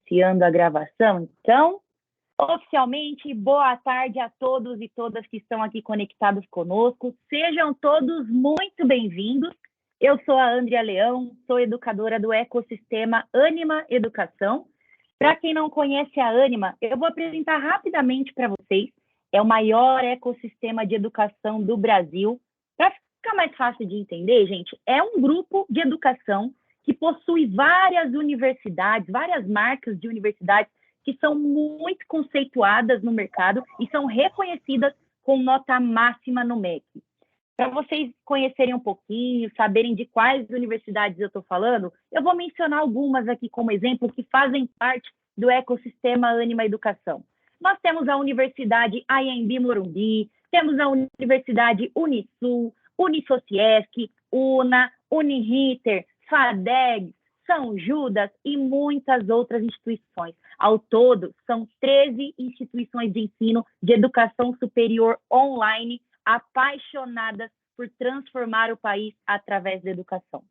Iniciando a gravação, então, oficialmente, boa tarde a todos e todas que estão aqui conectados conosco. Sejam todos muito bem-vindos. Eu sou a Andrea Leão, sou educadora do ecossistema Ânima Educação. Para quem não conhece a Ânima, eu vou apresentar rapidamente para vocês. É o maior ecossistema de educação do Brasil. Para ficar mais fácil de entender, gente, é um grupo de educação que possui várias universidades, várias marcas de universidades que são muito conceituadas no mercado e são reconhecidas com nota máxima no MEC. Para vocês conhecerem um pouquinho, saberem de quais universidades eu estou falando, eu vou mencionar algumas aqui como exemplo que fazem parte do ecossistema Ânima Educação. Nós temos a Universidade Anhembi Morumbi, temos a Universidade Unisul, Unisociesc, UNA, Uniriter, FADEG, São Judas e muitas outras instituições. Ao todo, são 13 instituições de ensino de educação superior online apaixonadas por transformar o país através da educação.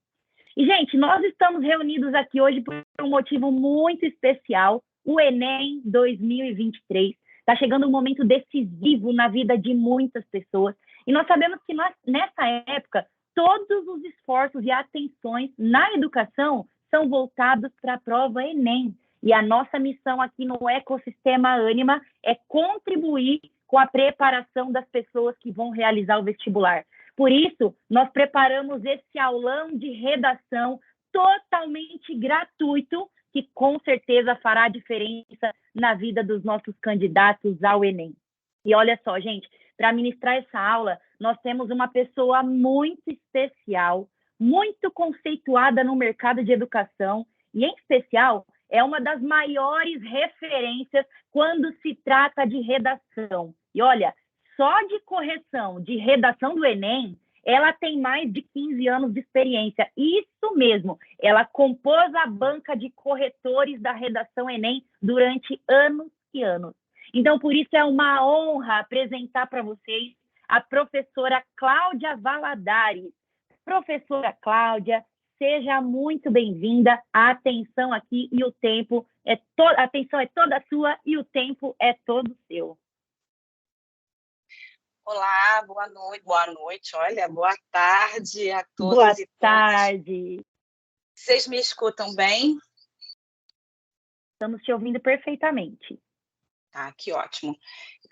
E, gente, nós estamos reunidos aqui hoje por um motivo muito especial, o Enem 2023. Está chegando um momento decisivo na vida de muitas pessoas. E nós sabemos que nessa época, todos os esforços e atenções na educação são voltados para a prova Enem. E a nossa missão aqui no ecossistema Ânima é contribuir com a preparação das pessoas que vão realizar o vestibular. Por isso, nós preparamos esse aulão de redação totalmente gratuito, que com certeza fará diferença na vida dos nossos candidatos ao Enem. E olha só, gente, para ministrar essa aula, nós temos uma pessoa muito especial, muito conceituada no mercado de educação, e em especial, é uma das maiores referências quando se trata de redação. E olha, só de correção de redação do Enem, ela tem mais de 15 anos de experiência. Isso mesmo, ela compôs a banca de corretores da redação Enem durante anos e anos. Então, por isso é uma honra apresentar para vocês a professora Cláudia Valadares. Professora Cláudia, seja muito bem-vinda. A atenção aqui e o tempo a atenção é toda sua e o tempo é todo seu. Olá, boa noite, olha, boa tarde a todos boa e todas. Tarde. Vocês me escutam bem? Estamos te ouvindo perfeitamente. Tá, que ótimo.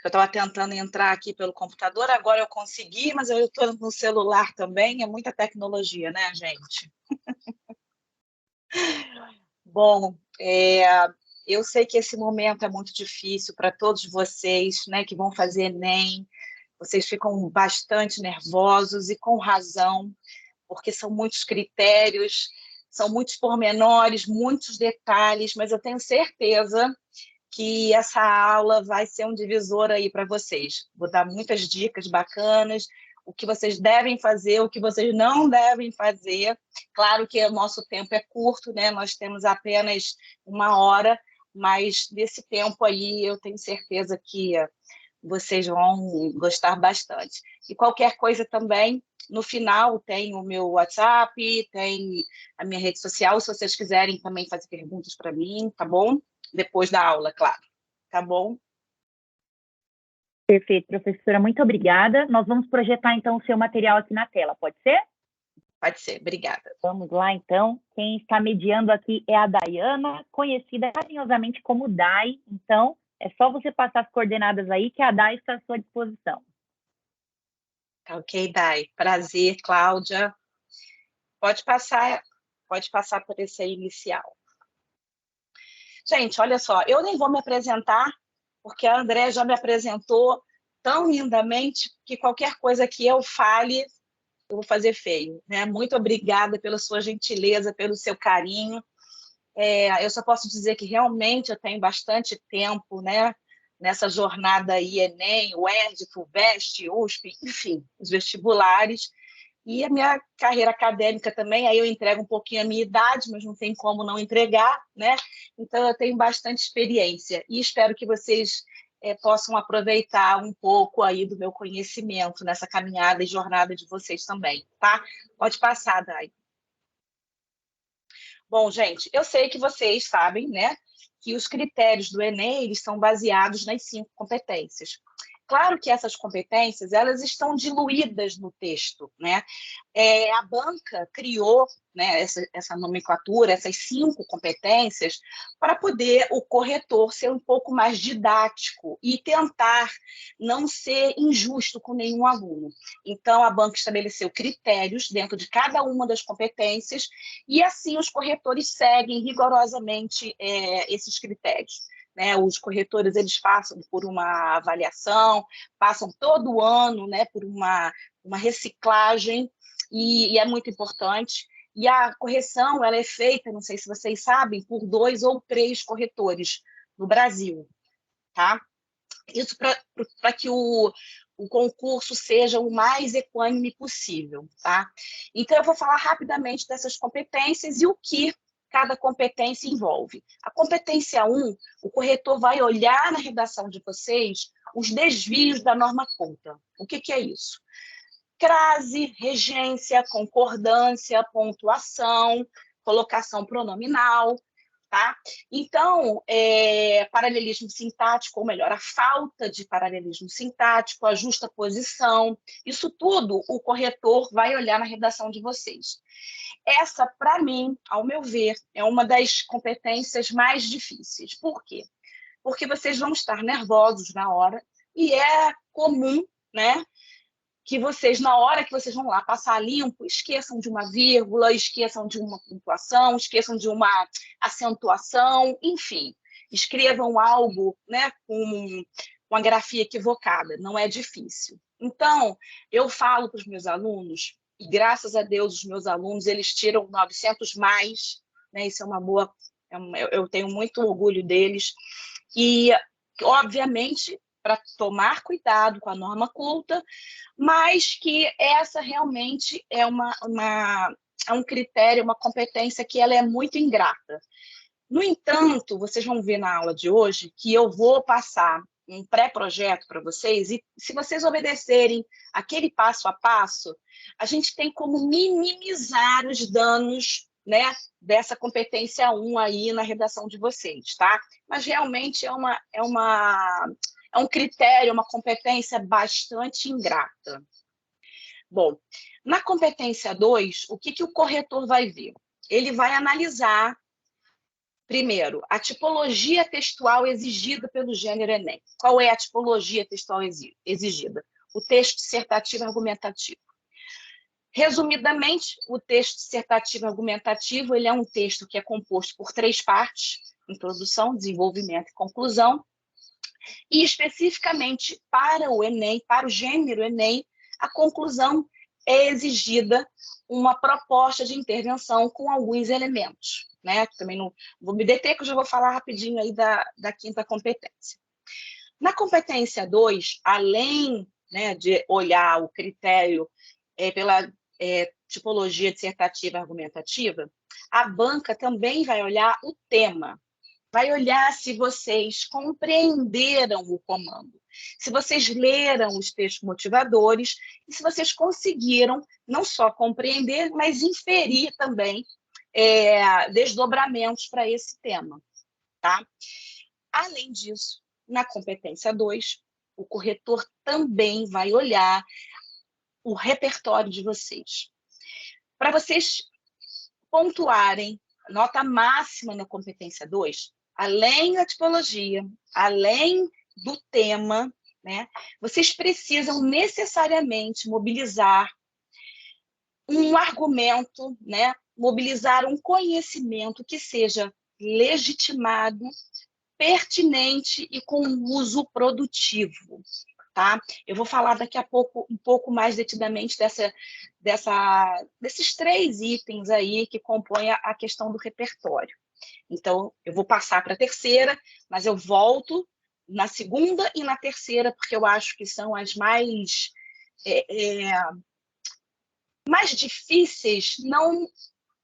Eu estava tentando entrar aqui pelo computador, agora eu consegui, mas eu estou no celular também, é muita tecnologia, né, gente? Bom, eu sei que esse momento é muito difícil para todos vocês, né, que vão fazer Enem. Vocês ficam bastante nervosos e com razão, porque são muitos critérios, são muitos pormenores, muitos detalhes, mas eu tenho certeza que essa aula vai ser um divisor aí para vocês. Vou dar muitas dicas bacanas, o que vocês devem fazer, o que vocês não devem fazer. Claro que o nosso tempo é curto, né? Nós temos apenas 1 hora, mas desse tempo aí eu tenho certeza que vocês vão gostar bastante. E qualquer coisa também, no final tem o meu WhatsApp, tem a minha rede social, se vocês quiserem também fazer perguntas para mim, tá bom? Depois da aula, claro. Tá bom? Perfeito, professora. Muito obrigada. Nós vamos projetar, então, o seu material aqui na tela, pode ser? Pode ser, obrigada. Vamos lá, então. Quem está mediando aqui é a Dayana, conhecida carinhosamente como Day. Então, é só você passar as coordenadas aí que a Day está à sua disposição. Tá ok, Day. Prazer, Cláudia. Pode passar por esse aí inicial. Gente, olha só, eu nem vou me apresentar, porque a André já me apresentou tão lindamente que qualquer coisa que eu fale, eu vou fazer feio, né? Muito obrigada pela sua gentileza, pelo seu carinho. Eu só posso dizer que realmente eu tenho bastante tempo, né, nessa jornada aí, Enem, UERJ, FUVEST, USP, enfim, os vestibulares. E a minha carreira acadêmica também, aí eu entrego um pouquinho a minha idade, mas não tem como não entregar, né? Então, eu tenho bastante experiência e espero que vocês possam aproveitar um pouco aí do meu conhecimento nessa caminhada e jornada de vocês também, tá? Pode passar, Dai. Bom, gente, eu sei que vocês sabem, né, que os critérios do Enem eles são baseados nas 5 competências. Claro que essas competências elas estão diluídas no texto, né? A banca criou, né, essa nomenclatura, essas 5 competências, para poder o corretor ser um pouco mais didático e tentar não ser injusto com nenhum aluno. Então, a banca estabeleceu critérios dentro de cada uma das competências e, assim, os corretores seguem rigorosamente esses critérios. Né, os corretores eles passam por uma avaliação, passam todo ano, né, por uma reciclagem, e é muito importante. E a correção ela é feita, não sei se vocês sabem, por 2 ou 3 corretores no Brasil. Tá? Isso para que o concurso seja o mais equânime possível. Tá? Então, eu vou falar rapidamente dessas competências e o que cada competência envolve. A competência 1, o corretor vai olhar na redação de vocês os desvios da norma culta. O que é isso? Crase, regência, concordância, pontuação, colocação pronominal, tá? Então, paralelismo sintático, ou melhor, a falta de paralelismo sintático, a justa posição, isso tudo o corretor vai olhar na redação de vocês. Essa, para mim, ao meu ver, é uma das competências mais difíceis. Por quê? Porque vocês vão estar nervosos na hora e é comum, né, que vocês, na hora que vocês vão lá passar limpo, esqueçam de uma vírgula, esqueçam de uma pontuação, esqueçam de uma acentuação, enfim, escrevam algo, né, com uma grafia equivocada, não é difícil. Então, eu falo para os meus alunos, e graças a Deus os meus alunos, eles tiram 900 mais, né, isso é uma boa, eu tenho muito orgulho deles, e, obviamente, para tomar cuidado com a norma culta, mas que essa realmente é um critério, uma competência que ela é muito ingrata. No entanto, vocês vão ver na aula de hoje que eu vou passar um pré-projeto para vocês e se vocês obedecerem aquele passo a passo, a gente tem como minimizar os danos, né, dessa competência 1 aí na redação de vocês, tá? Mas realmente é um critério, uma competência bastante ingrata. Bom, na competência 2, o que o corretor vai ver? Ele vai analisar, primeiro, a tipologia textual exigida pelo gênero Enem. Qual é a tipologia textual exigida? O texto dissertativo argumentativo. Resumidamente, o texto dissertativo argumentativo ele é um texto que é composto por 3 partes, introdução, desenvolvimento e conclusão, e especificamente para o Enem, para o gênero Enem, a conclusão é exigida uma proposta de intervenção com alguns elementos. Né? Também não vou me deter, que eu já vou falar rapidinho aí da 5ª competência. Na competência 2, além, né, de olhar o critério pela tipologia dissertativa argumentativa, a banca também vai olhar o tema, vai olhar se vocês compreenderam o comando, se vocês leram os textos motivadores e se vocês conseguiram não só compreender, mas inferir também desdobramentos para esse tema. Tá? Além disso, na competência 2, o corretor também vai olhar o repertório de vocês. Para vocês pontuarem nota máxima na competência 2, além da tipologia, além do tema, né, vocês precisam necessariamente mobilizar um argumento, né, mobilizar um conhecimento que seja legitimado, pertinente e com uso produtivo. Tá? Eu vou falar daqui a pouco um pouco mais detidamente desses 3 itens aí que compõem a questão do repertório. Então, eu vou passar para a 3ª, mas eu volto na 2ª e na 3ª, porque eu acho que são as mais difíceis, não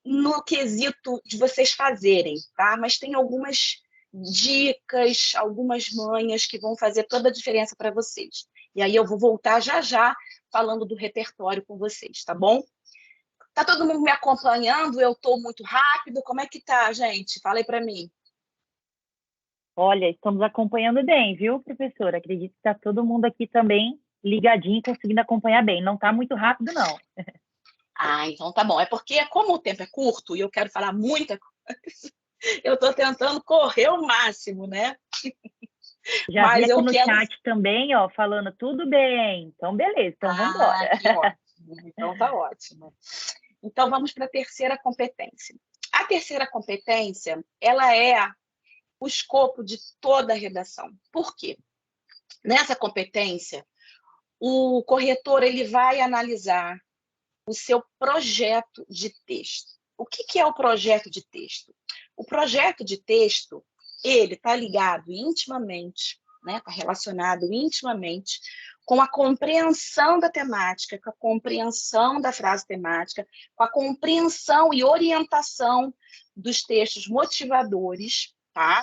no quesito de vocês fazerem, tá? Mas tem algumas dicas, algumas manhas que vão fazer toda a diferença para vocês. E aí eu vou voltar já falando do repertório com vocês, tá bom? Tá todo mundo me acompanhando? Eu estou muito rápido? Como é que tá, gente? Fala aí para mim. Olha, estamos acompanhando bem, viu, professora? Acredito que está todo mundo aqui também ligadinho, conseguindo acompanhar bem. Não está muito rápido, não. Ah, então tá bom. É porque, como o tempo é curto e eu quero falar muita coisa, eu estou tentando correr o máximo, né? Já vi Mas aqui eu no quero. chat também, ó, falando tudo bem. Então, beleza, então vamos Ah, embora. que ótimo. Então tá ótimo. Então vamos para a terceira competência. A terceira competência, ela é o escopo de toda a redação. Por quê? Nessa competência, o corretor ele vai analisar o seu projeto de texto. O que é o projeto de texto? O projeto de texto, ele está ligado intimamente, né? Está relacionado intimamente com a compreensão da temática, com a compreensão da frase temática, com a compreensão e orientação dos textos motivadores, tá?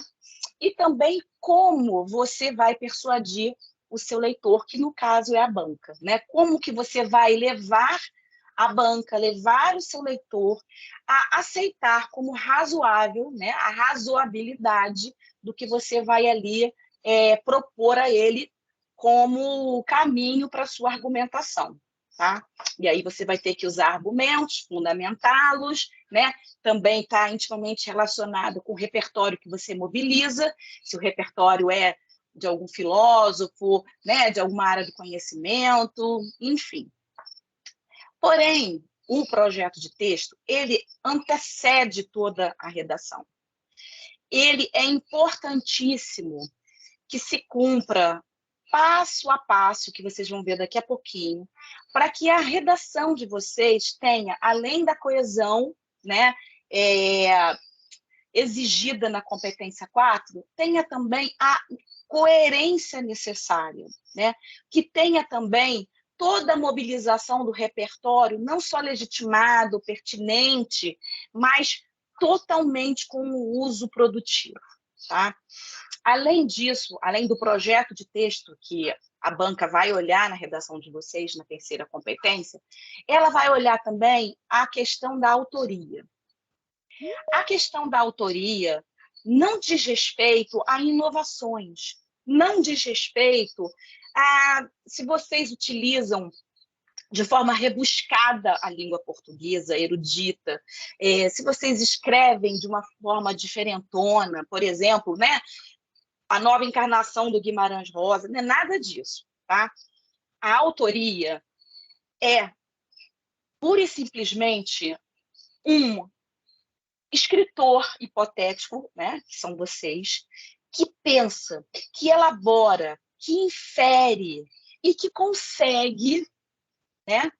E também como você vai persuadir o seu leitor, que no caso é a banca, né? Como que você vai levar a banca, levar o seu leitor a aceitar como razoável, né, a razoabilidade do que você vai ali propor a ele como caminho para a sua argumentação. Tá? E aí você vai ter que usar argumentos, fundamentá-los, né? Também está intimamente relacionado com o repertório que você mobiliza, se o repertório é de algum filósofo, né, de alguma área do conhecimento, enfim. Porém, o projeto de texto, ele antecede toda a redação. Ele é importantíssimo que se cumpra passo a passo, que vocês vão ver daqui a pouquinho, para que a redação de vocês tenha, além da coesão, né, exigida na competência 4, tenha também a coerência necessária, né? Que tenha também toda a mobilização do repertório, não só legitimado, pertinente, mas totalmente com o uso produtivo. Tá? Além disso, além do projeto de texto que a banca vai olhar na redação de vocês, na terceira competência, ela vai olhar também a questão da autoria. A questão da autoria não diz respeito a inovações, não diz respeito a se vocês utilizam de forma rebuscada a língua portuguesa, erudita, se vocês escrevem de uma forma diferentona, por exemplo, né, a nova encarnação do Guimarães Rosa, não é nada disso. Tá? A autoria é pura e simplesmente um escritor hipotético, né, que são vocês, que pensa, que elabora, que infere e que consegue, né,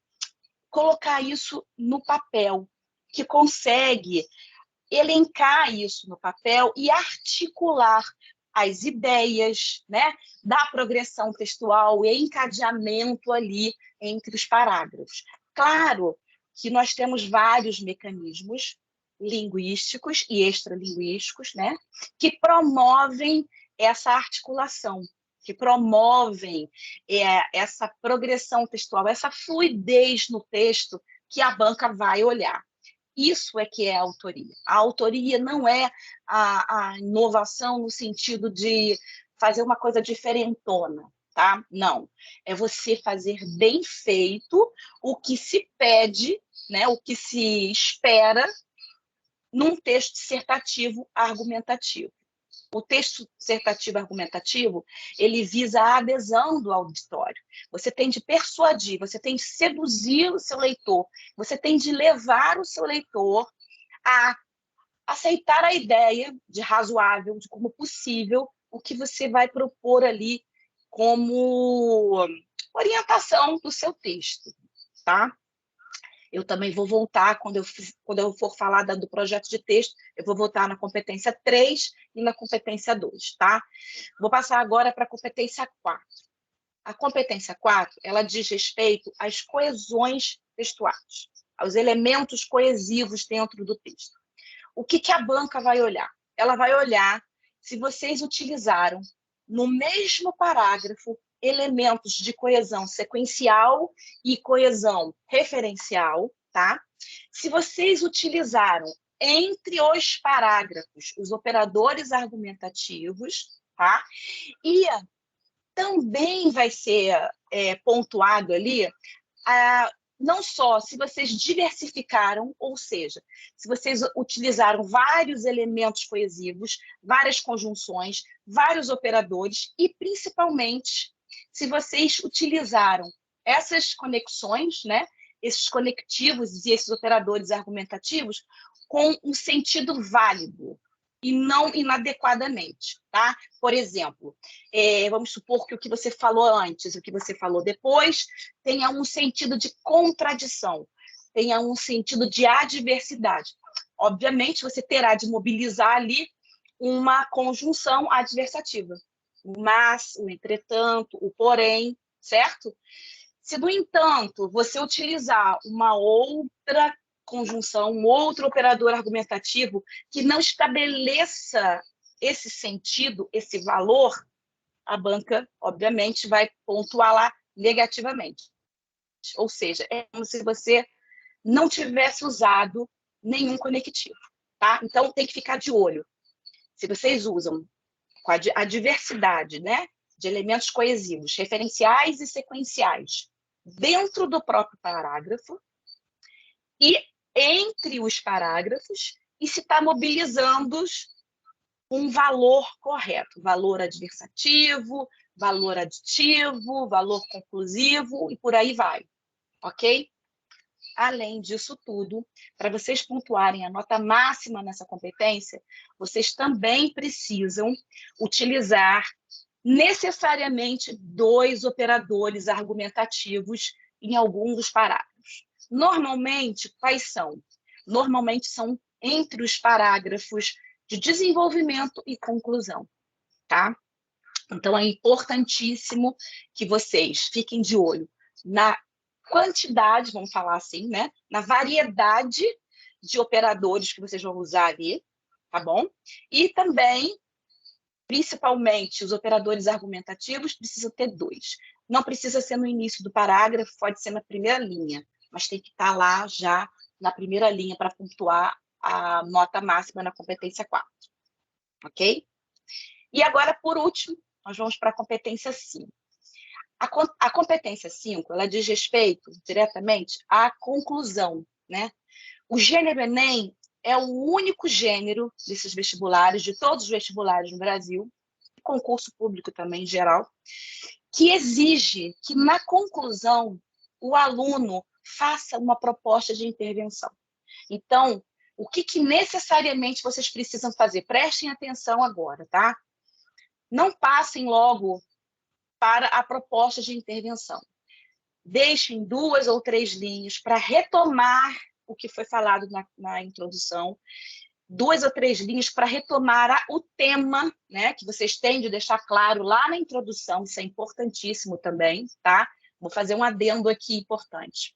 colocar isso no papel, que consegue elencar isso no papel e articular as ideias, né, da progressão textual e encadeamento ali entre os parágrafos. Claro que nós temos vários mecanismos linguísticos e extralinguísticos, né, que promovem essa articulação, que promovem essa progressão textual, essa fluidez no texto que a banca vai olhar. Isso é que é a autoria. A autoria não é a inovação no sentido de fazer uma coisa diferentona, tá? Não. É você fazer bem feito o que se pede, né? O que se espera num texto dissertativo argumentativo. O texto dissertativo argumentativo, ele visa a adesão do auditório. Você tem de persuadir, você tem de seduzir o seu leitor, você tem de levar o seu leitor a aceitar a ideia de razoável, de como possível, o que você vai propor ali como orientação do seu texto, tá? Eu também vou voltar, quando eu for falar do projeto de texto, eu vou voltar na competência 3 e na competência 2, tá? Vou passar agora para a competência 4. A competência 4, ela diz respeito às coesões textuais, aos elementos coesivos dentro do texto. O que a banca vai olhar? Ela vai olhar se vocês utilizaram no mesmo parágrafo elementos de coesão sequencial e coesão referencial, tá? Se vocês utilizaram entre os parágrafos, os operadores argumentativos, tá? E também vai ser pontuado ali, não só se vocês diversificaram, ou seja, se vocês utilizaram vários elementos coesivos, várias conjunções, vários operadores, e principalmente se vocês utilizaram essas conexões, né, esses conectivos e esses operadores argumentativos com um sentido válido e não inadequadamente, tá? Por exemplo, vamos supor que o que você falou antes, o que você falou depois, tenha um sentido de contradição, tenha um sentido de adversidade. Obviamente, você terá de mobilizar ali uma conjunção adversativa. O mas, o entretanto, o porém, certo? Se, no entanto, você utilizar uma outra conjunção, um outro operador argumentativo que não estabeleça esse sentido, esse valor, a banca, obviamente, vai pontuar lá negativamente. Ou seja, é como se você não tivesse usado nenhum conectivo, tá? Então, tem que ficar de olho. Se vocês usam com a diversidade, né, de elementos coesivos, referenciais e sequenciais, dentro do próprio parágrafo, e entre os parágrafos, e se está mobilizando um valor correto, valor adversativo, valor aditivo, valor conclusivo, e por aí vai, ok? Além disso tudo, para vocês pontuarem a nota máxima nessa competência, vocês também precisam utilizar necessariamente 2 operadores argumentativos em algum dos parágrafos. Normalmente, quais são? Normalmente são entre os parágrafos de desenvolvimento e conclusão, tá? Então, é importantíssimo que vocês fiquem de olho na quantidade, vamos falar assim, né? Na variedade de operadores que vocês vão usar ali, tá bom? E também, principalmente, os operadores argumentativos precisam ter 2. Não precisa ser no início do parágrafo, pode ser na primeira linha, mas tem que estar lá já na primeira linha para pontuar a nota máxima na competência 4. Ok? E agora, por último, nós vamos para a competência 5. A competência 5, ela diz respeito diretamente à conclusão, né? O gênero Enem é o único gênero desses vestibulares, de todos os vestibulares no Brasil, concurso público também em geral, que exige que, na conclusão, o aluno faça uma proposta de intervenção. Então, o que necessariamente vocês precisam fazer? Prestem atenção agora, tá? Não passem logo para a proposta de intervenção. Deixem 2 ou 3 linhas para retomar o que foi falado na introdução, 2 ou 3 linhas para retomar o tema, né, que vocês têm de deixar claro lá na introdução, isso é importantíssimo também, tá? Vou fazer um adendo aqui importante.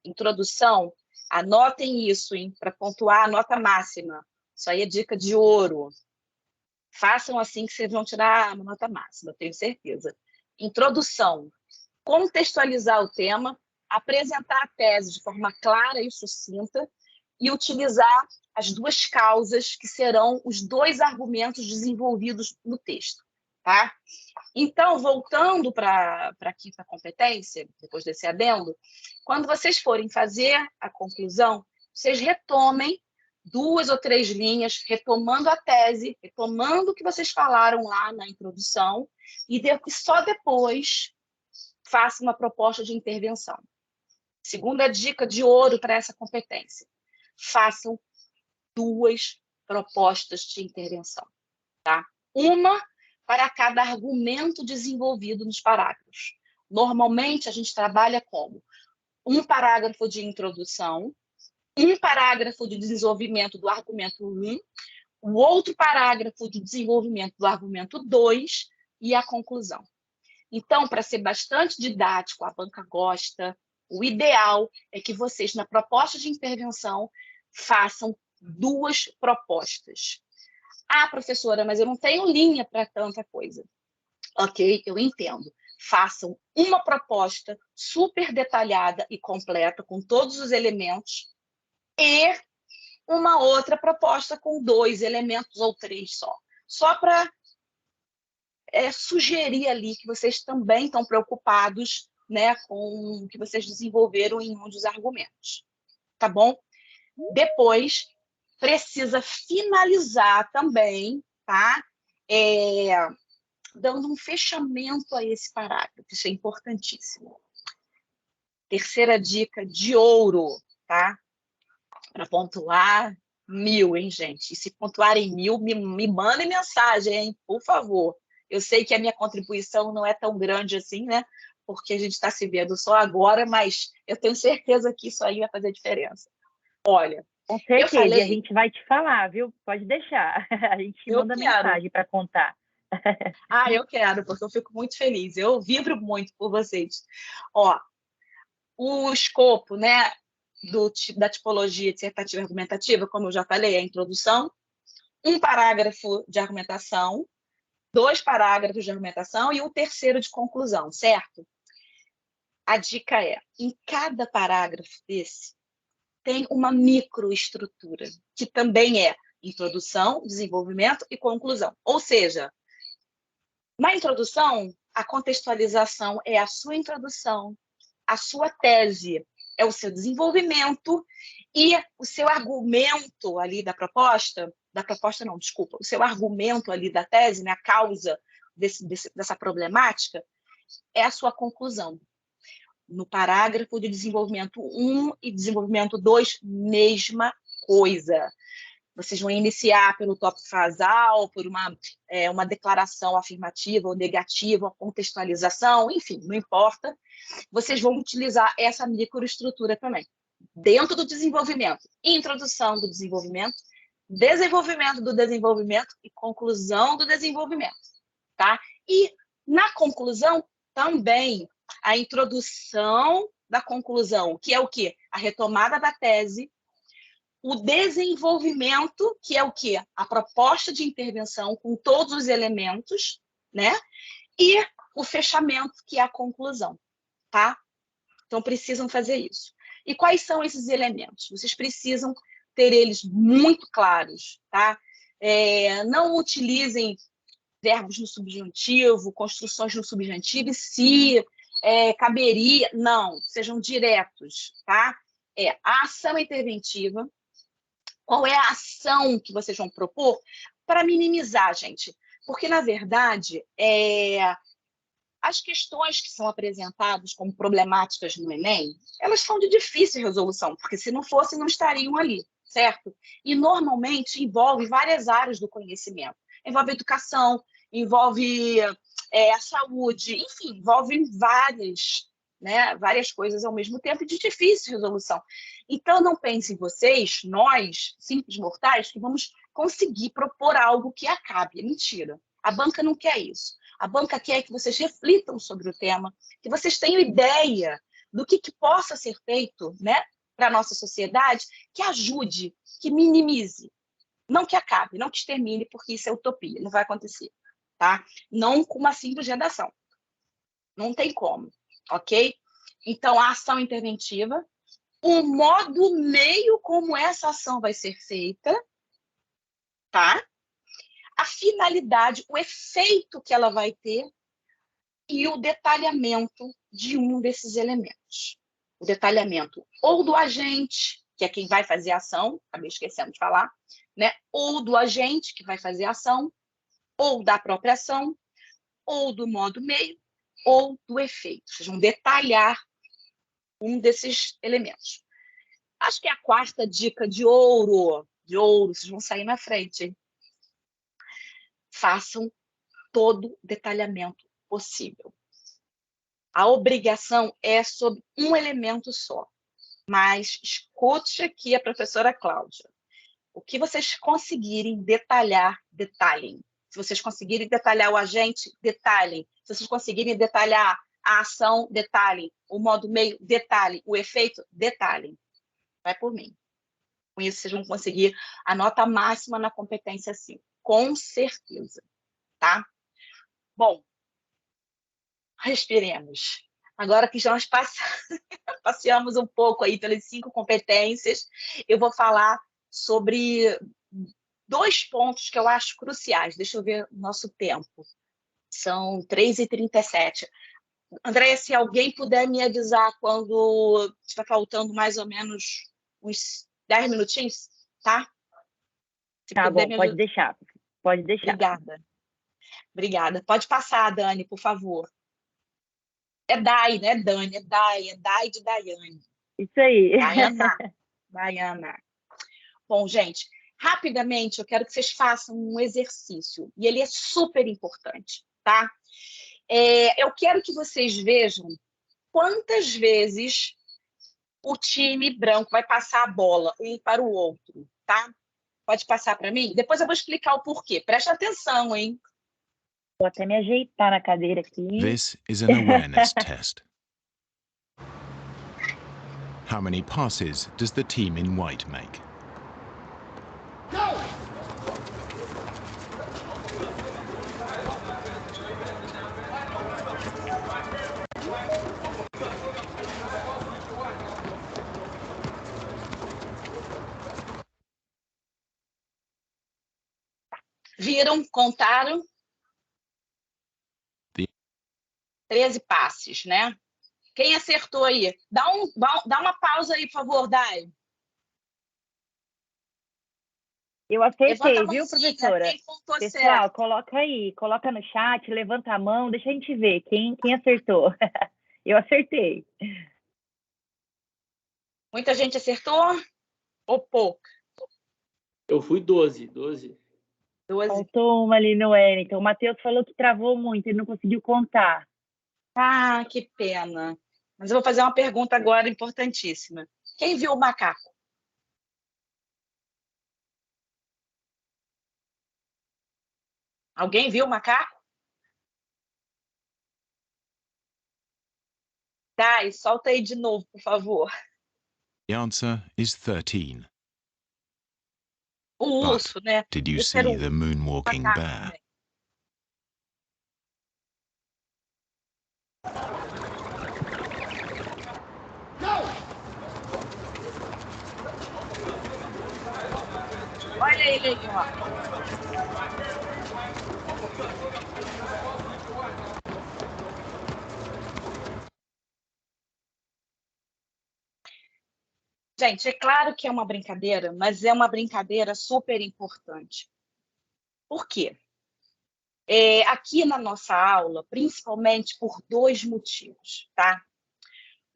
Introdução, anotem isso, hein, para pontuar a nota máxima. Isso aí é dica de ouro. Façam assim que vocês vão tirar uma nota máxima, tenho certeza. Introdução, contextualizar o tema, apresentar a tese de forma clara e sucinta e utilizar as 2 causas que serão os 2 argumentos desenvolvidos no texto, tá? Então, voltando para a quinta competência, depois desse adendo, quando vocês forem fazer a conclusão, vocês retomem 2 ou 3 linhas, retomando a tese, retomando o que vocês falaram lá na introdução, e só depois façam uma proposta de intervenção. Segunda dica de ouro para essa competência: façam 2 propostas de intervenção, tá? Uma para cada argumento desenvolvido nos parágrafos. Normalmente, a gente trabalha como um parágrafo de introdução, um parágrafo de desenvolvimento do argumento 1, o outro parágrafo de desenvolvimento do argumento 2 e a conclusão. Então, para ser bastante didático, a banca gosta, o ideal é que vocês, na proposta de intervenção, façam 2 propostas. Ah, professora, mas eu não tenho linha para tanta coisa. Ok, eu entendo. Façam uma proposta super detalhada e completa, com todos os elementos, e uma outra proposta com 2 elementos ou 3 só para sugerir ali que vocês também estão preocupados, né, com o que vocês desenvolveram em um dos argumentos, tá bom? Depois, precisa finalizar também, tá? Dando um fechamento a esse parágrafo, isso é importantíssimo. Terceira dica de ouro, tá? Para pontuar 1000, hein, gente? E se pontuarem 1000, me mandem mensagem, hein? Por favor. Eu sei que a minha contribuição não é tão grande assim, né? Porque a gente está se vendo só agora, mas eu tenho certeza que isso aí vai fazer diferença. Olha, Com certeza, eu falei... e a gente vai te falar, viu? Pode deixar. A gente Eu manda quero. mensagem para contar. Eu quero, porque eu fico muito feliz. Eu vibro muito por vocês. Ó, o escopo, né, da tipologia dissertativa argumentativa, como eu já falei, é a introdução, um parágrafo de argumentação, 2 parágrafos de argumentação e o terceiro de conclusão, certo? A dica é, em cada parágrafo desse, tem uma microestrutura, que também é introdução, desenvolvimento e conclusão. Ou seja, na introdução, a contextualização é a sua introdução, a sua tese é o seu desenvolvimento e o seu argumento ali da proposta não, desculpa, o seu argumento ali da tese, né, a causa dessa problemática, é a sua conclusão. No parágrafo de desenvolvimento 1 e desenvolvimento 2, mesma coisa. Vocês vão iniciar pelo tópico frasal, por uma declaração afirmativa ou negativa, uma contextualização, enfim, não importa. Vocês vão utilizar essa microestrutura também. Dentro do desenvolvimento, introdução do desenvolvimento, desenvolvimento do desenvolvimento e conclusão do desenvolvimento, tá? E na conclusão também a introdução da conclusão, que é o quê? A retomada da tese, o desenvolvimento, que é o quê? A proposta de intervenção com todos os elementos, né? E o fechamento, que é a conclusão, tá? Então, precisam fazer isso. E quais são esses elementos? Vocês precisam ter eles muito claros, tá? Não utilizem verbos no subjuntivo, construções no subjuntivo, e se caberia... Não, sejam diretos, tá? A ação interventiva. Qual é a ação que vocês vão propor para minimizar, gente? Porque, na verdade, as questões que são apresentadas como problemáticas no Enem, elas são de difícil resolução, porque se não fossem, não estariam ali, certo? E, normalmente, envolve várias áreas do conhecimento. Envolve a educação, envolve a saúde, enfim, envolve várias coisas ao mesmo tempo e de difícil resolução. Então, não pensem vocês, nós, simples mortais, que vamos conseguir propor algo que acabe. É mentira. A banca não quer isso. A banca quer que vocês reflitam sobre o tema, que vocês tenham ideia do que possa ser feito, né, para a nossa sociedade, que ajude, que minimize. Não que acabe, não que extermine, porque isso é utopia, não vai acontecer. Tá? Não com uma simples redação. Não tem como, ok? Então, a ação interventiva, o modo, meio como essa ação vai ser feita, tá? A finalidade, o efeito que ela vai ter e o detalhamento de um desses elementos. O detalhamento ou do agente, que é quem vai fazer a ação, acabei esquecendo de falar, né? Ou do agente que vai fazer a ação, ou da própria ação, ou do modo meio, ou do efeito. Vocês vão detalhar um desses elementos. Acho que é a quarta dica de ouro, vocês vão sair na frente, hein? Façam todo o detalhamento possível. A obrigação é sobre um elemento só, mas escute aqui a professora Cláudia. O que vocês conseguirem detalhar, detalhem. Se vocês conseguirem detalhar o agente, detalhem. Se vocês conseguirem detalhar a ação, detalhem. O modo meio, detalhem. O efeito, detalhem. Vai por mim. Com isso, vocês vão conseguir a nota máxima na competência 5. Com certeza. Tá? Bom, respiremos. Agora que já passeamos um pouco aí pelas 5 competências, eu vou falar sobre 2 pontos que eu acho cruciais. Deixa eu ver o nosso tempo. São 3h37. Andréia, se alguém puder me avisar quando está faltando mais ou menos uns 10 minutinhos, tá? Se Tá puder bom, me pode ajudar. deixar. Pode deixar. Obrigada. Obrigada. Pode passar, Dani, por favor. É Dai, não é Dani, é Dai de Daiane. Isso aí. Daiana. Bom, gente, rapidamente eu quero que vocês façam um exercício, e ele é super importante, tá? Eu quero que vocês vejam quantas vezes o time branco vai passar a bola um para o outro, tá? Pode passar para mim? Depois eu vou explicar o porquê. Presta atenção, hein? Vou até me ajeitar na cadeira aqui. This is an awareness test. How many passes does the team in white make? Viram? Contaram? 13 passes, né? Quem acertou aí? Dá uma pausa aí, por favor, Dai. Eu acertei, Levanta a viu, mãozinha, professora? quem contou Pessoal, certo. coloca aí, coloca no chat, levanta a mão, deixa a gente ver quem acertou. Eu acertei. Muita gente acertou? Ou pouco? Eu fui 12. 12. Faltou uma ali no Wellington. O Matheus falou que travou muito, ele não conseguiu contar. Ah, que pena. Mas eu vou fazer uma pergunta agora importantíssima. Quem viu o macaco? Alguém viu o macaco? Dai, solta aí de novo, por favor. The answer is 13. O But urso, né? did you Esse era see o the moonwalking macaco bear? também. Olha ele aí, ó. Gente, é claro que é uma brincadeira, mas é uma brincadeira super importante. Por quê? Aqui na nossa aula, principalmente por 2 motivos, tá?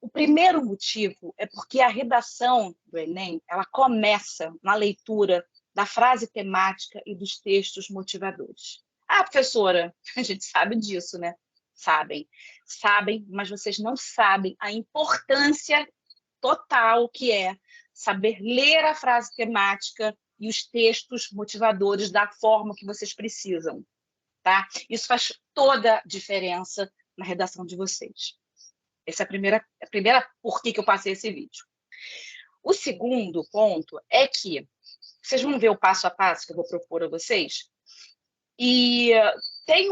O primeiro motivo é porque a redação do Enem, ela começa na leitura da frase temática e dos textos motivadores. Ah, professora, a gente sabe disso, né? Sabem, mas vocês não sabem a importância total que é saber ler a frase temática e os textos motivadores da forma que vocês precisam, tá? Isso faz toda a diferença na redação de vocês. Essa é a primeira por que eu passei esse vídeo. O segundo ponto é que vocês vão ver o passo a passo que eu vou propor a vocês, e tem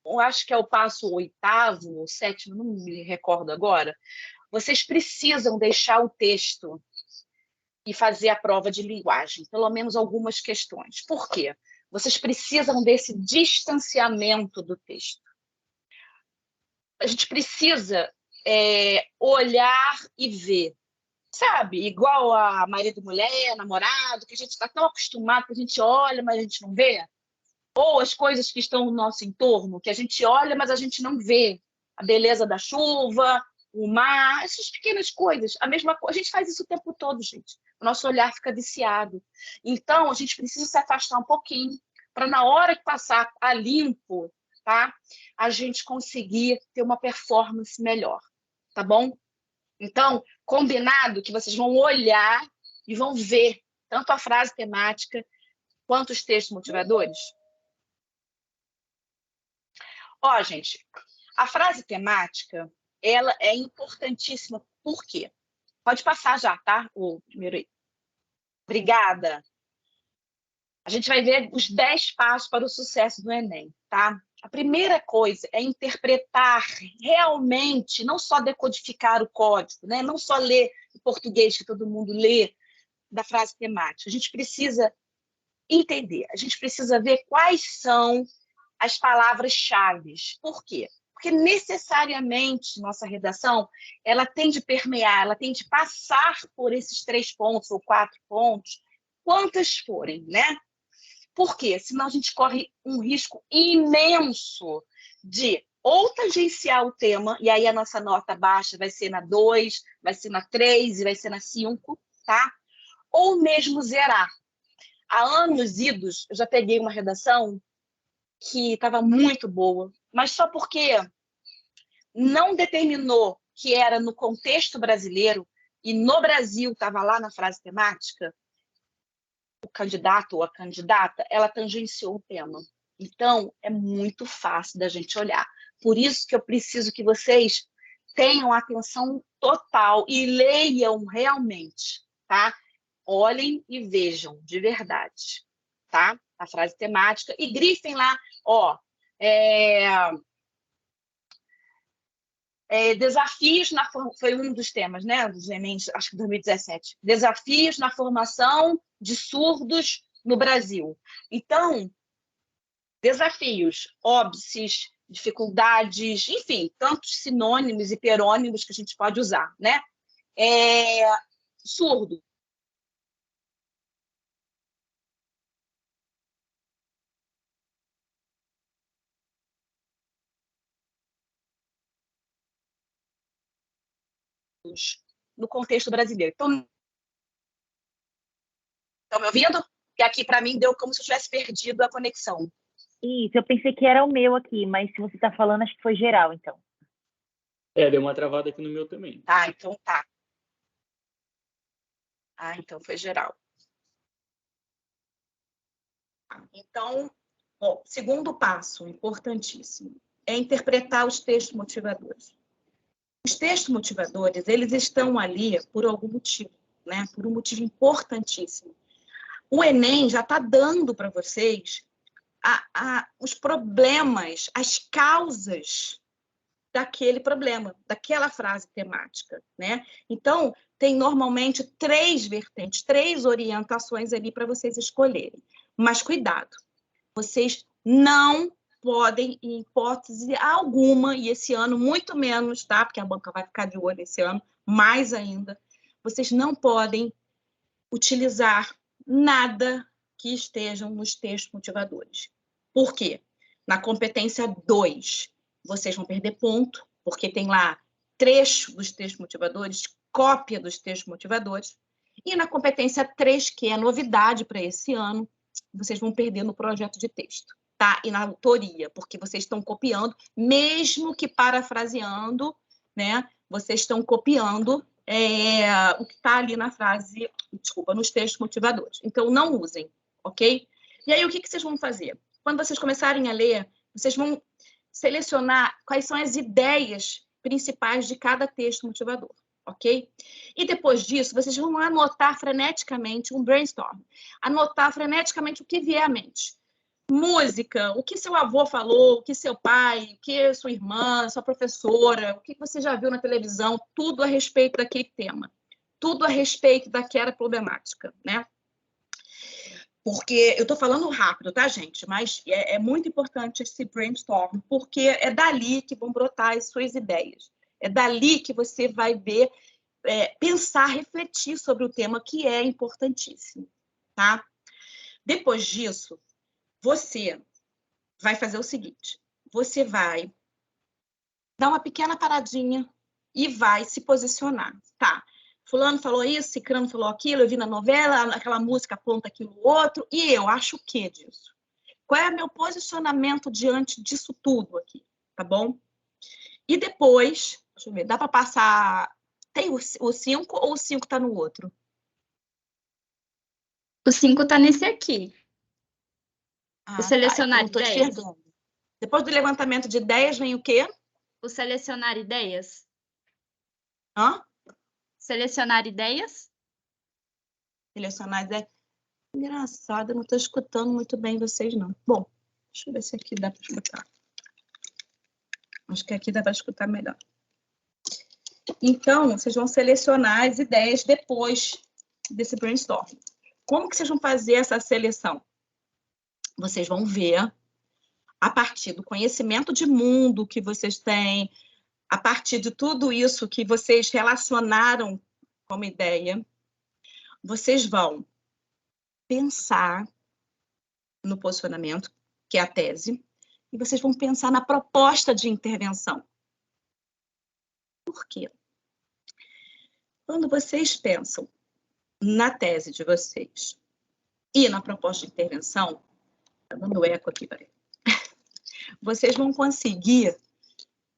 eu acho que é o passo 8º ou 7º, não me recordo agora. Vocês precisam deixar o texto e fazer a prova de linguagem, pelo menos algumas questões. Por quê? Vocês precisam desse distanciamento do texto. A gente precisa olhar e ver, sabe? Igual a marido e mulher, namorado, que a gente está tão acostumado que a gente olha, mas a gente não vê. Ou as coisas que estão no nosso entorno, que a gente olha, mas a gente não vê. A beleza da chuva, o mar, essas pequenas coisas. A mesma coisa, a gente faz isso o tempo todo, gente. O nosso olhar fica viciado. Então, a gente precisa se afastar um pouquinho, para na hora que passar a limpo, tá? A gente conseguir ter uma performance melhor, tá bom? Então, combinado que vocês vão olhar e vão ver tanto a frase temática quanto os textos motivadores? Ó, gente, a frase temática, ela é importantíssima. Por quê? Pode passar já, tá? O primeiro aí. Obrigada. A gente vai ver os 10 passos para o sucesso do Enem, tá? A primeira coisa é interpretar realmente, não só decodificar o código, né? Não só ler o português que todo mundo lê, da frase temática? A gente precisa entender, a gente precisa ver quais são as palavras-chave. Por quê? Porque necessariamente nossa redação ela tem de permear, ela tem de passar por esses 3 pontos ou 4 pontos, quantas forem, né? Por quê? Senão a gente corre um risco imenso de ou tangenciar o tema, e aí a nossa nota baixa vai ser na 2, vai ser na 3 e vai ser na 5, tá? Ou mesmo zerar. Há anos idos, eu já peguei uma redação que estava muito boa, mas só porque não determinou que era no contexto brasileiro e no Brasil estava lá na frase temática, o candidato ou a candidata, ela tangenciou o tema. Então, é muito fácil da gente olhar. Por isso que eu preciso que vocês tenham atenção total e leiam realmente, tá? Olhem e vejam de verdade, tá? A frase temática e grifem lá, ó, desafios foi um dos temas, né, dos Enem, acho que 2017. Desafios na formação de surdos no Brasil. Então, desafios, óbices, dificuldades, enfim, tantos sinônimos e hiperônimos que a gente pode usar, né? Surdo. No contexto brasileiro. Estão me ouvindo? Que aqui, para mim, deu como se eu tivesse perdido a conexão. Isso, eu pensei que era o meu aqui, mas se você está falando, acho que foi geral, então. Deu uma travada aqui no meu também. Tá, então tá. Então foi geral. Então, segundo passo, importantíssimo, é interpretar os textos motivadores. Os textos motivadores, eles estão ali por algum motivo, né? Por um motivo importantíssimo. O Enem já está dando para vocês os problemas, as causas daquele problema, daquela frase temática, né? Então, tem normalmente 3 vertentes, 3 orientações ali para vocês escolherem. Mas cuidado, vocês não podem, em hipótese alguma, e esse ano muito menos, tá? Porque a banca vai ficar de olho esse ano, mais ainda, vocês não podem utilizar nada que estejam nos textos motivadores. Por quê? Na competência 2, vocês vão perder ponto, porque tem lá trecho dos textos motivadores, cópia dos textos motivadores, e na competência 3, que é novidade para esse ano, vocês vão perder no projeto de texto, tá? E na autoria, porque vocês estão copiando, mesmo que parafraseando, né? Vocês estão copiando o que está ali na frase, desculpa, nos textos motivadores. Então, não usem, ok? E aí, o que vocês vão fazer? Quando vocês começarem a ler, vocês vão selecionar quais são as ideias principais de cada texto motivador, ok? E depois disso, vocês vão anotar freneticamente um brainstorm. Anotar freneticamente o que vier à mente. Música, o que seu avô falou, o que seu pai, o que sua irmã, sua professora, o que você já viu na televisão, tudo a respeito daquele tema. Tudo a respeito daquela problemática, né? Porque eu estou falando rápido, tá, gente? Mas é muito importante esse brainstorm, porque é dali que vão brotar as suas ideias. É dali que você vai ver, pensar, refletir sobre o tema, que é importantíssimo, tá? Depois disso, você vai fazer o seguinte, você vai dar uma pequena paradinha e vai se posicionar, tá? Fulano falou isso, cicrano falou aquilo, eu vi na novela, aquela música aponta aquilo outro, e eu acho o quê disso? Qual é o meu posicionamento diante disso tudo aqui, tá bom? E depois, deixa eu ver, dá para passar... Tem o 5 ou o 5 está no outro? O 5 está nesse aqui. O Tá, selecionar eu não tô ideias. enxergando. Depois do levantamento de ideias, vem o quê? O selecionar ideias. Hã? Selecionar ideias. Selecionar ideias. Engraçado, eu não estou escutando muito bem vocês, não. Bom, deixa eu ver se aqui dá para escutar. Acho que aqui dá para escutar melhor. Então, vocês vão selecionar as ideias depois desse brainstorming. Como que vocês vão fazer essa seleção? Vocês vão ver, a partir do conhecimento de mundo que vocês têm, a partir de tudo isso que vocês relacionaram como ideia, vocês vão pensar no posicionamento, que é a tese, e vocês vão pensar na proposta de intervenção. Por quê? Quando vocês pensam na tese de vocês e na proposta de intervenção, tá dando eco aqui, peraí, vocês vão conseguir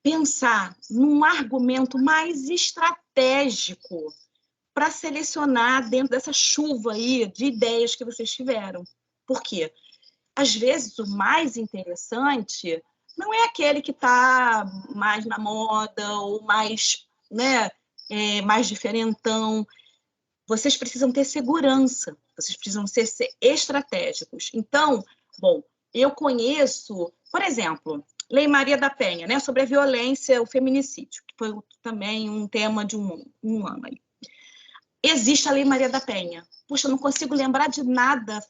pensar num argumento mais estratégico para selecionar dentro dessa chuva aí de ideias que vocês tiveram. Por quê? Às vezes, o mais interessante não é aquele que está mais na moda ou mais, né, mais diferentão. Vocês precisam ter segurança, vocês precisam ser estratégicos. Então, bom, eu conheço, por exemplo, Lei Maria da Penha, né, sobre a violência, o feminicídio, que foi também um tema de um ano aí. Existe a Lei Maria da Penha. Puxa, eu não consigo lembrar de nada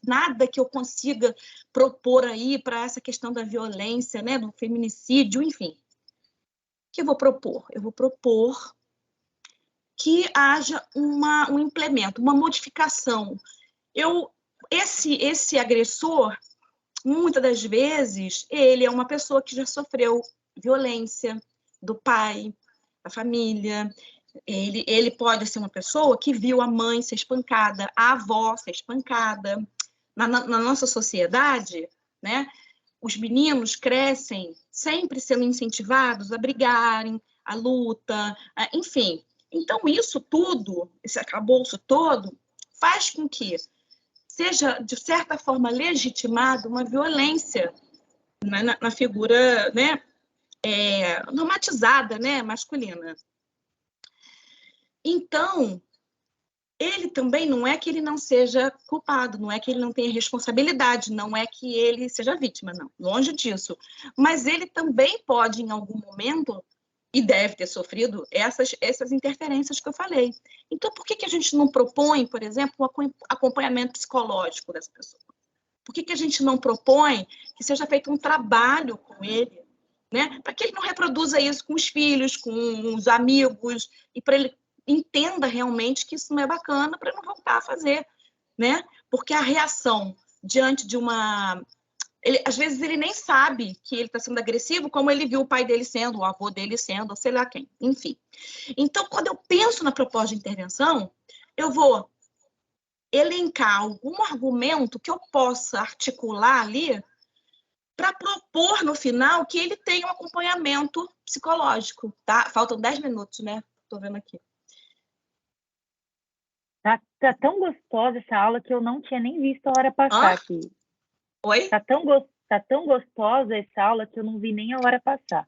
que eu consiga propor aí para essa questão da violência, né, do feminicídio, enfim. O que eu vou propor? Eu vou propor que haja um implemento, uma modificação. Esse agressor, muitas das vezes, ele é uma pessoa que já sofreu violência do pai, da família. Ele pode ser uma pessoa que viu a mãe ser espancada, a avó ser espancada. Na nossa sociedade, né, os meninos crescem sempre sendo incentivados a brigarem, a luta, enfim. Então, isso tudo, esse arcabouço todo, faz com que seja, de certa forma, legitimada uma violência na figura, né, normatizada, né, masculina. Então, ele também não é que ele não seja culpado, não é que ele não tenha responsabilidade, não é que ele seja vítima, não, longe disso. Mas ele também pode, em algum momento, e deve ter sofrido essas interferências que eu falei. Então, por que a gente não propõe, por exemplo, um acompanhamento psicológico dessa pessoa? Por que a gente não propõe que seja feito um trabalho com ele, né? Para que ele não reproduza isso com os filhos, com os amigos, e para ele entenda realmente que isso não é bacana, para não voltar a fazer, né? Porque a reação diante de uma... às vezes ele nem sabe que ele está sendo agressivo, como ele viu o pai dele sendo, o avô dele sendo, ou sei lá quem, enfim. Então, quando eu penso na proposta de intervenção, eu vou elencar algum argumento que eu possa articular ali para propor no final que ele tenha um acompanhamento psicológico, tá? Faltam 10 minutos, né? Estou vendo aqui. Tá tão gostosa essa aula que eu não tinha nem visto a hora passar aqui. Oi? Tá tão gostosa essa aula que eu não vi nem a hora passar.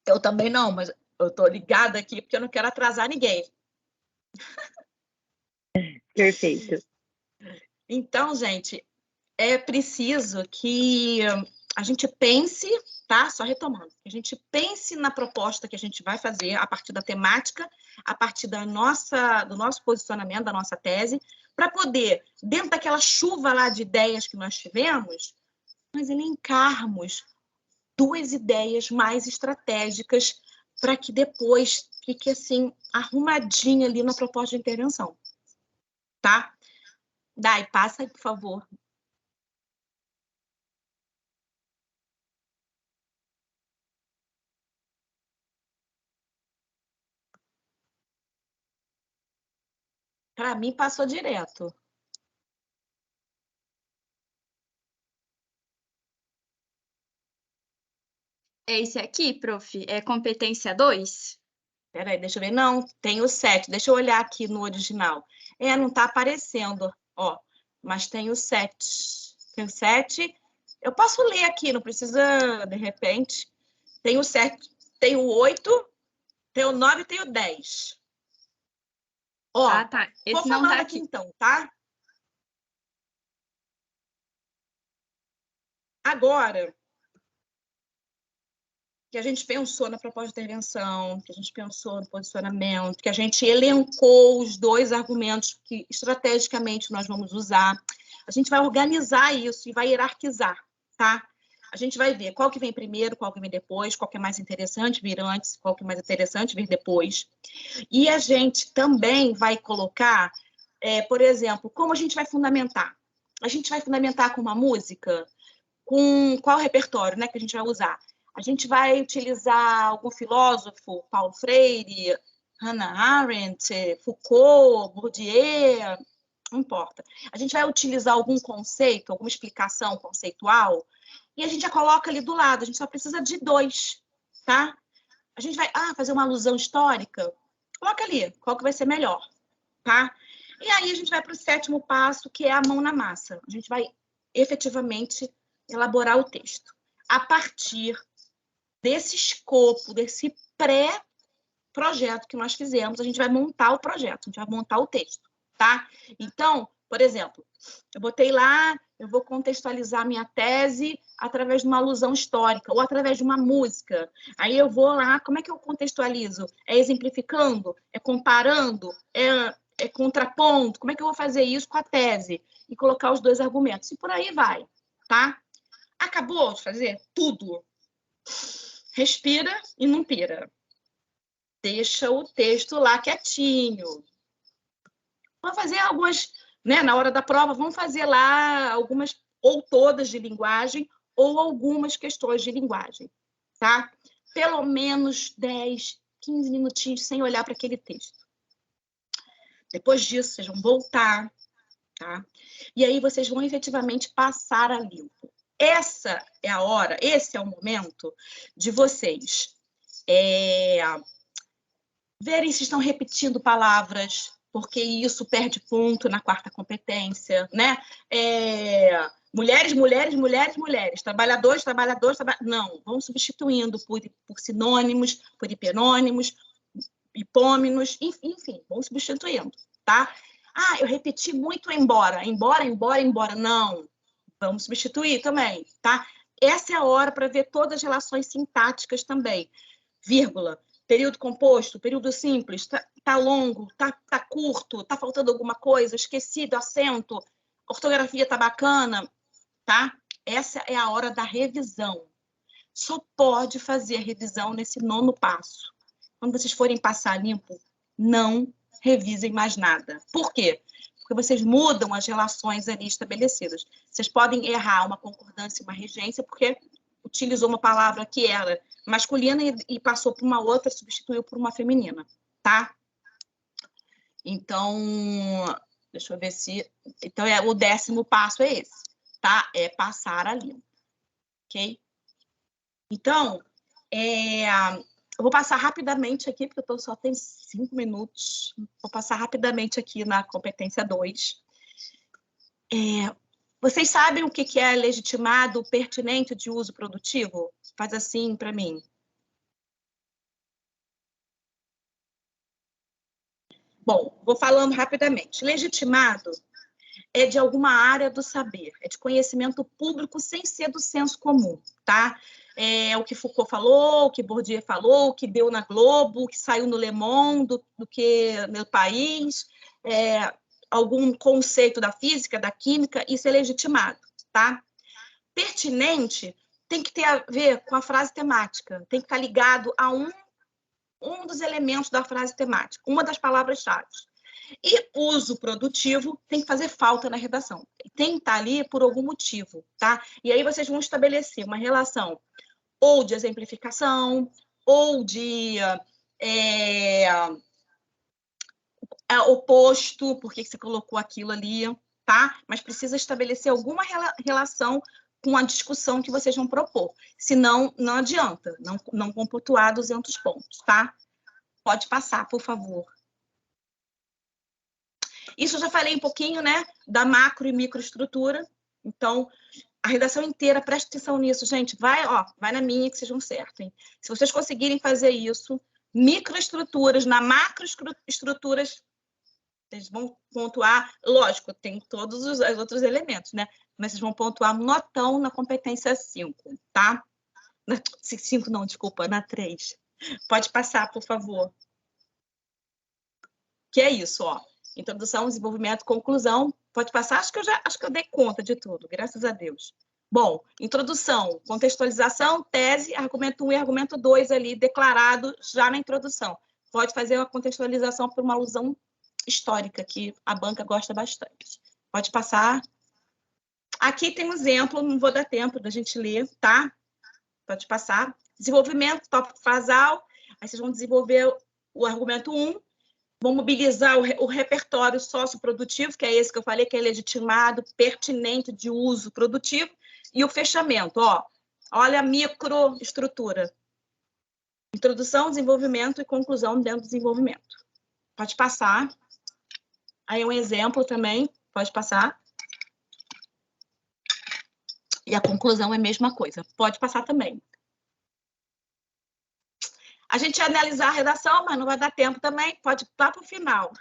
Eu também não, mas eu tô ligada aqui porque eu não quero atrasar ninguém. Perfeito. Então, gente, é preciso que a gente pense, tá? Só retomando, que a gente pense na proposta que a gente vai fazer a partir da temática, a partir do nosso posicionamento, da nossa tese, para poder, dentro daquela chuva lá de ideias que nós tivemos, nós elencarmos 2 ideias mais estratégicas para que depois fique assim, arrumadinha ali na proposta de intervenção. Tá? Dai, passa aí, por favor. Para mim, passou direto. É esse aqui, prof? É competência 2? Peraí, deixa eu ver. Não, tem o 7. Deixa eu olhar aqui no original. Não está aparecendo, ó. Mas tem o 7. Tem o 7. Eu posso ler aqui, não precisa, de repente. Tem o 7, tem o 8, tem o 9 e tem o 10. Ó, tá. Esse vou não falando tá aqui aqui. então, tá? Agora, que a gente pensou na proposta de intervenção, que a gente pensou no posicionamento, que a gente elencou os 2 argumentos que estrategicamente nós vamos usar. A gente vai organizar isso e vai hierarquizar, tá? A gente vai ver qual que vem primeiro, qual que vem depois, qual que é mais interessante vir antes, qual que é mais interessante vir depois. E a gente também vai colocar, por exemplo, como a gente vai fundamentar. A gente vai fundamentar com uma música, com qual repertório, né, que a gente vai usar? A gente vai utilizar algum filósofo, Paulo Freire, Hannah Arendt, Foucault, Bourdieu, não importa. A gente vai utilizar algum conceito, alguma explicação conceitual, e a gente já coloca ali do lado, a gente só precisa de 2, tá? A gente vai fazer uma alusão histórica, coloca ali, qual que vai ser melhor, tá? E aí a gente vai para o 7º passo, que é a mão na massa. A gente vai efetivamente elaborar o texto. A partir desse escopo, desse pré-projeto que nós fizemos, a gente vai montar o projeto, a gente vai montar o texto, tá? Então, por exemplo, eu botei lá, eu vou contextualizar minha tese através de uma alusão histórica ou através de uma música. Aí eu vou lá, como é que eu contextualizo? É exemplificando? É comparando? É contrapondo? Como é que eu vou fazer isso com a tese? E colocar os 2 argumentos. E por aí vai, tá? Acabou de fazer tudo. Respira e não pira. Deixa o texto lá quietinho. Vamos fazer algumas, né, na hora da prova, vamos fazer lá algumas, ou todas de linguagem, ou algumas questões de linguagem, tá? Pelo menos 10, 15 minutinhos sem olhar para aquele texto. Depois disso, vocês vão voltar, tá? E aí vocês vão efetivamente passar a limpo. Essa é a hora, esse é o momento de vocês verem se estão repetindo palavras, porque isso perde ponto na 4ª competência, né? Mulheres, mulheres, mulheres, mulheres. Trabalhadores, trabalhadores, não, vamos substituindo por sinônimos, por hiperônimos, hipômenos, enfim, vamos substituindo, tá? Eu repeti muito embora, embora, embora, embora. Não, vamos substituir também, tá? Essa é a hora para ver todas as relações sintáticas também. Vírgula, período composto, período simples, tá longo, tá curto, tá faltando alguma coisa, esquecido, acento, ortografia tá bacana, tá? Essa é a hora da revisão. Só pode fazer a revisão nesse 9º passo. Quando vocês forem passar limpo, não revisem mais nada. Por quê? Porque vocês mudam as relações ali estabelecidas. Vocês podem errar uma concordância e uma regência porque utilizou uma palavra que era masculina e passou por uma outra, substituiu por uma feminina, tá? Então, deixa eu ver se... Então, o 10º passo é esse, tá? É passar a limpo, ok? Então, eu vou passar rapidamente aqui, porque só tem 5 minutos. Vou passar rapidamente aqui na competência 2. Vocês sabem o que é legitimado pertinente de uso produtivo? Faz assim para mim. Bom, vou falando rapidamente. Legitimado é de alguma área do saber, é de conhecimento público sem ser do senso comum, tá? É o que Foucault falou, o que Bourdieu falou, o que deu na Globo, o que saiu no Le Monde, do que no País, algum conceito da física, da química, isso é legitimado, tá? Pertinente tem que ter a ver com a frase temática, tem que estar ligado a um dos elementos da frase temática, uma das palavras-chave. E uso produtivo tem que fazer falta na redação. Tem que estar ali por algum motivo, tá? E aí vocês vão estabelecer uma relação ou de exemplificação, ou de oposto, por que você colocou aquilo ali, tá? Mas precisa estabelecer alguma relação com a discussão que vocês vão propor. Senão, não adianta, não vão pontuar 200 pontos, tá? Pode passar, por favor. Isso eu já falei um pouquinho, né, da macro e microestrutura. Então, a redação inteira, preste atenção nisso, gente. Vai na minha que sejam certos, hein? Se vocês conseguirem fazer isso, microestruturas, na macroestruturas, vocês vão pontuar, lógico, tem todos os outros elementos, né? Mas vocês vão pontuar notão na competência 5, tá? 5 não, desculpa, na 3. Pode passar, por favor. Que é isso, ó. Introdução, desenvolvimento, conclusão. Pode passar? Acho que eu dei conta de tudo, graças a Deus. Bom, introdução, contextualização, tese, argumento 1 e argumento 2 ali, declarado já na introdução. Pode fazer uma contextualização por uma alusão histórica, que a banca gosta bastante. Pode passar. Aqui tem um exemplo, não vou dar tempo da gente ler, tá? Pode passar. Desenvolvimento, tópico frasal. Aí vocês vão desenvolver o argumento 1, vão mobilizar o repertório socioprodutivo, que é esse que eu falei, que é legitimado, pertinente de uso produtivo, e o fechamento, ó. Olha a microestrutura. Introdução, desenvolvimento e conclusão dentro do desenvolvimento. Pode passar. Aí um exemplo também, pode passar. E a conclusão é a mesma coisa. Pode passar também. A gente ia analisar a redação, mas não vai dar tempo também. Pode ir para o final.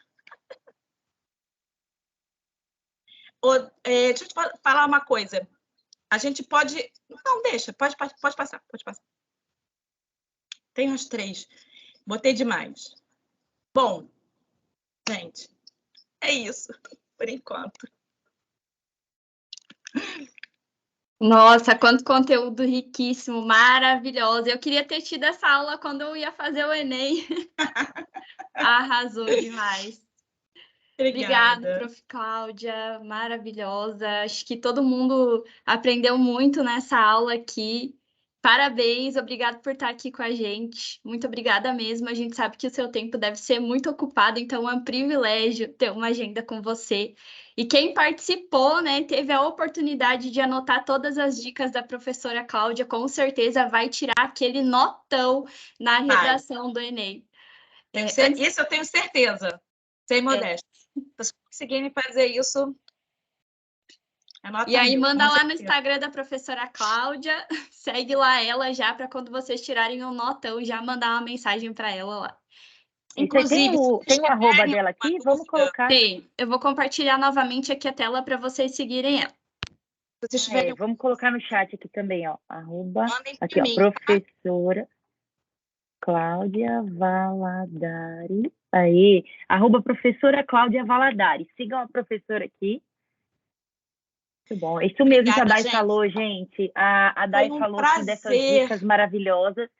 Deixa eu te falar uma coisa. A gente pode... Não, deixa. Pode passar. Pode passar. Tem as 3. Botei demais. Bom, gente, é isso, por enquanto. Nossa, quanto conteúdo riquíssimo, maravilhoso. Eu queria ter tido essa aula quando eu ia fazer o Enem. Arrasou demais. Obrigada, Prof. Cláudia, maravilhosa. Acho que todo mundo aprendeu muito nessa aula aqui. Parabéns, obrigado por estar aqui com a gente. Muito obrigada mesmo. A gente sabe que o seu tempo deve ser muito ocupado, então é um privilégio ter uma agenda com você. E quem participou, né, teve a oportunidade de anotar todas as dicas da professora Cláudia, com certeza vai tirar aquele notão na redação do Enem. Isso eu tenho certeza, sem modéstia. Se conseguirem fazer isso... E aí, manda lá no Instagram da professora Cláudia, segue lá ela já, para quando vocês tirarem um notão, já mandar uma mensagem para ela lá. Inclusive, tem o arroba dela aqui? Vamos colocar. Tem. Eu vou compartilhar novamente aqui a tela para vocês seguirem ela. Vamos colocar no chat aqui também, ó. Arroba, aqui, ó, mim, professora Cláudia Valadari. Aí, arroba professora Cláudia Valadari. Sigam a professora aqui. Muito bom. Isso mesmo. Obrigada, que a Dai falou, gente. A Dai falou aqui dessas dicas maravilhosas.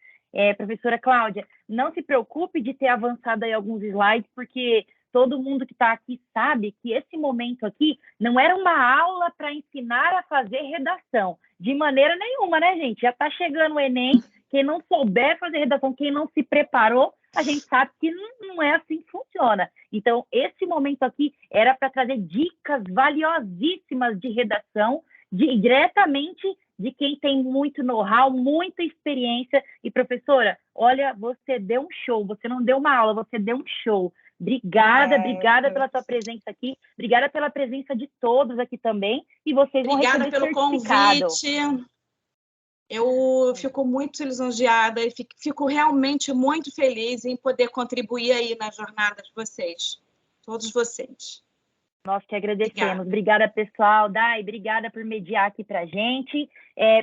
Professora Cláudia, não se preocupe de ter avançado aí alguns slides, porque todo mundo que está aqui sabe que esse momento aqui não era uma aula para ensinar a fazer redação. De maneira nenhuma, né, gente? Já está chegando o Enem. Quem não souber fazer redação, quem não se preparou, a gente sabe que não é assim que funciona. Então, esse momento aqui era para trazer dicas valiosíssimas de redação, diretamente de quem tem muito know-how, muita experiência. E, professora, olha, você deu um show, você não deu uma aula, você deu um show. Obrigada pela sua presença aqui, obrigada pela presença de todos aqui também, e vocês vão receber pelo certificado. Convite. Eu fico muito lisonjeada e fico realmente muito feliz em poder contribuir aí na jornada de vocês, todos vocês. Nós que agradecemos. Obrigada, pessoal. Dai, obrigada por mediar aqui para a gente.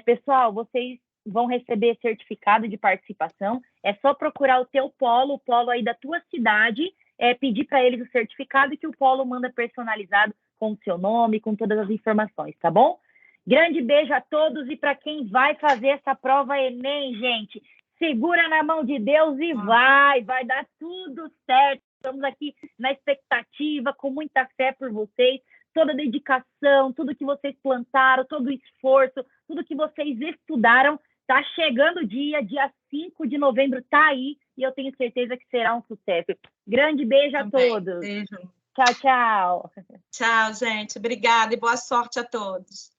Pessoal, vocês vão receber certificado de participação. É só procurar o teu polo, o polo aí da tua cidade, pedir para eles o certificado que o polo manda personalizado com o seu nome, com todas as informações, tá bom? Grande beijo a todos e para quem vai fazer essa prova Enem, gente, segura na mão de Deus e vai dar tudo certo. Estamos aqui na expectativa, com muita fé por vocês, toda a dedicação, tudo que vocês plantaram, todo o esforço, tudo que vocês estudaram, está chegando o dia 5 de novembro, está aí, e eu tenho certeza que será um sucesso. Grande beijo a todos. Beijo. Tchau, tchau. Tchau, gente. Obrigada e boa sorte a todos.